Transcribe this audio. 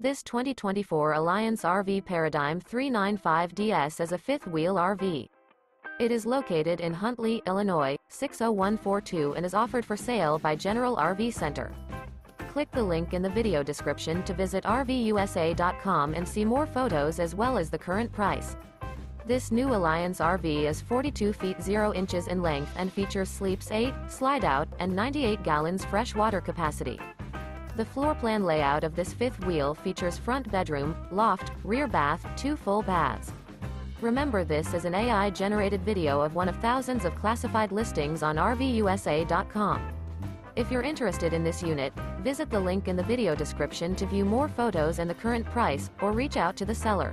This 2024 Alliance RV Paradigm 395DS is a fifth-wheel RV. It is located in Huntley, Illinois, 60142 and is offered for sale by General RV Center. Click the link in the video description to visit RVUSA.com and see more photos as well as the current price. This new Alliance RV is 42 feet 0 inches in length and features sleeps 8, Slideout, and 98 gallons fresh water capacity. The floor plan layout of this fifth wheel features front bedroom, loft, rear bath, 2 full baths. Remember, this is an AI-generated video of one of thousands of classified listings on RVUSA.com. If you're interested in this unit, visit the link in the video description to view more photos and the current price, or reach out to the seller.